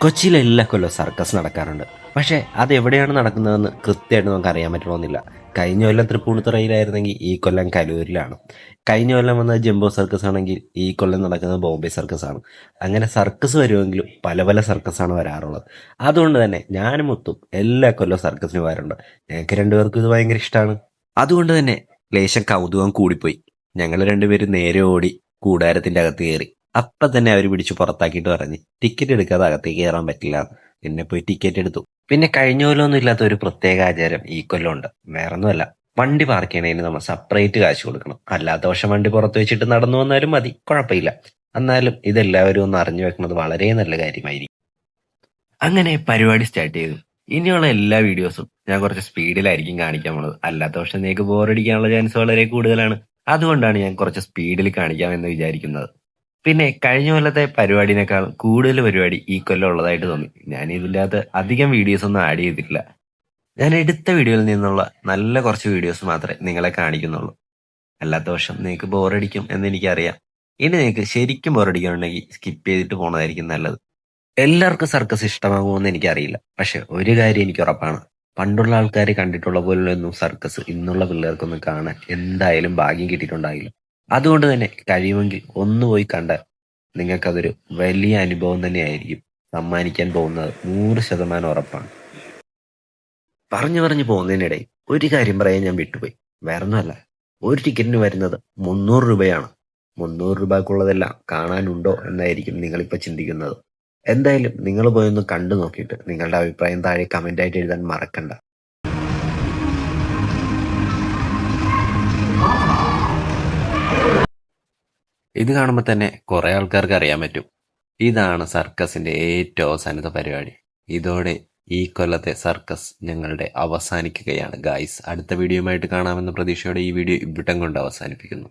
കൊച്ചിയിൽ എല്ലാ കൊല്ലവും സർക്കസ് നടക്കാറുണ്ട്. പക്ഷേ അതെവിടെയാണ് നടക്കുന്നതെന്ന് കൃത്യമായിട്ട് നമുക്ക് അറിയാൻ പറ്റണമെന്നില്ല. കഴിഞ്ഞ കൊല്ലം തൃപ്പൂണിത്തുറയിലായിരുന്നെങ്കിൽ ഈ കൊല്ലം കലൂരിലാണ്. കഴിഞ്ഞ കൊല്ലം വന്നത് ജംബോ സർക്കസ് ആണെങ്കിൽ ഈ കൊല്ലം നടക്കുന്നത് ബോംബെ സർക്കസ് ആണ്. അങ്ങനെ സർക്കസ് വരുമെങ്കിലും പല പല സർക്കസാണ് വരാറുള്ളത്. അതുകൊണ്ട് തന്നെ ഞാനും ഒത്തും എല്ലാ കൊല്ലവും സർക്കസിന് പോകാറുണ്ട്. ഞങ്ങൾക്ക് രണ്ടുപേർക്കും ഇത് ഭയങ്കര ഇഷ്ടമാണ്. അതുകൊണ്ട് തന്നെ ലേശം കൗതുകം കൂടിപ്പോയി. ഞങ്ങൾ രണ്ടുപേരും നേരെ ഓടി കൂടാരത്തിന്റെ അകത്ത് കയറി. അപ്പം തന്നെ അവർ പിടിച്ച് പുറത്താക്കിയിട്ട് പറഞ്ഞ് ടിക്കറ്റ് എടുക്കാതെ അകത്തേക്ക് കയറാൻ പറ്റില്ല. പിന്നെ പോയി ടിക്കറ്റ് എടുത്തു. പിന്നെ കഴിഞ്ഞ കൊല്ലമൊന്നും ഇല്ലാത്ത ഒരു പ്രത്യേക ആചാരം ഈ കൊല്ലം ഉണ്ട്. വേറൊന്നുമല്ല, വണ്ടി പാർക്ക് ചെയ്യണതിന് നമ്മൾ സെപ്പറേറ്റ് കാശ് കൊടുക്കണം. അല്ലാത്ത പക്ഷം വണ്ടി പുറത്ത് വെച്ചിട്ട് നടന്നു വന്നാലും മതി, കുഴപ്പമില്ല. എന്നാലും ഇതെല്ലാവരും ഒന്ന് അറിഞ്ഞു വെക്കുന്നത് വളരെ നല്ല കാര്യമായിരിക്കും. അങ്ങനെ പരിപാടി സ്റ്റാർട്ട് ചെയ്തു. ഇനിയുള്ള എല്ലാ വീഡിയോസും ഞാൻ കുറച്ച് സ്പീഡിലായിരിക്കും കാണിക്കാൻ പോണത്. അല്ലാത്ത പക്ഷം നിങ്ങൾക്ക് ബോറടിക്കാനുള്ള ചാൻസ് വളരെ കൂടുതലാണ്. അതുകൊണ്ടാണ് ഞാൻ കുറച്ച് സ്പീഡിൽ കാണിക്കാമെന്ന് വിചാരിക്കുന്നത്. പിന്നെ കഴിഞ്ഞ കൊല്ലത്തെ പരിപാടിനേക്കാൾ കൂടുതൽ പരിപാടി ഈ കൊല്ലം ഉള്ളതായിട്ട് തോന്നി. ഞാൻ ഇതിൻ്റെ അകത്ത് അധികം വീഡിയോസ് ഒന്നും ആഡ് ചെയ്തിട്ടില്ല. ഞാൻ എടുത്ത വീഡിയോയിൽ നിന്നുള്ള നല്ല കുറച്ച് വീഡിയോസ് മാത്രമേ നിങ്ങളെ കാണിക്കുന്നുള്ളൂ. അല്ലാത്ത പക്ഷം നിങ്ങൾക്ക് ബോറടിക്കും എന്ന് എനിക്കറിയാം. ഇനി നിങ്ങൾക്ക് ശരിക്കും ബോറടിക്കാനുണ്ടെങ്കിൽ സ്കിപ്പ് ചെയ്തിട്ട് പോണതായിരിക്കും നല്ലത്. എല്ലാവർക്കും സർക്കസ് ഇഷ്ടമാകുമെന്ന് എനിക്കറിയില്ല. പക്ഷെ ഒരു കാര്യം എനിക്ക് ഉറപ്പാണ്, പണ്ടുള്ള ആൾക്കാർ കണ്ടിട്ടുള്ള പോലെയൊന്നും സർക്കസ് ഇന്നുള്ള പിള്ളേർക്കൊന്നും കാണാൻ എന്തായാലും ഭാഗ്യം കിട്ടിയിട്ടുണ്ടാകില്ല. അതുകൊണ്ട് തന്നെ കഴിയുമെങ്കിൽ ഒന്ന് പോയി കണ്ടാൽ നിങ്ങൾക്കതൊരു വലിയ അനുഭവം തന്നെയായിരിക്കും സമ്മാനിക്കാൻ പോകുന്നത്. 100% ഉറപ്പാണ്. പറഞ്ഞു പറഞ്ഞു പോകുന്നതിനിടയിൽ ഒരു കാര്യം പറയാൻ ഞാൻ വിട്ടുപോയി. വേറൊന്നുമല്ല, ഒരു ടിക്കറ്റിന് വരുന്നത് 300 രൂപയാണ്. 300 രൂപക്കുള്ളതെല്ലാം കാണാനുണ്ടോ എന്നായിരിക്കും നിങ്ങളിപ്പോൾ ചിന്തിക്കുന്നത്. എന്തായാലും നിങ്ങൾ പോയൊന്ന് കണ്ടു നോക്കിയിട്ട് നിങ്ങളുടെ അഭിപ്രായം താഴെ കമൻ്റായിട്ട് എഴുതാൻ മറക്കണ്ട. ഇത് കാണുമ്പോൾ തന്നെ കുറെ ആൾക്കാർക്ക് അറിയാൻ പറ്റും, ഇതാണ് സർക്കസിന്റെ ഏറ്റവും അവസാനത്തെ പരിപാടി. ഇതോടെ ഈ കൊല്ലത്തെ സർക്കസ് ഞങ്ങളുടെ അവസാനിക്കുകയാണ് ഗായ്സ്. അടുത്ത വീഡിയോയുമായിട്ട് കാണാമെന്ന പ്രതീക്ഷയോടെ ഈ വീഡിയോ ഇവിടം കൊണ്ട് അവസാനിപ്പിക്കുന്നു.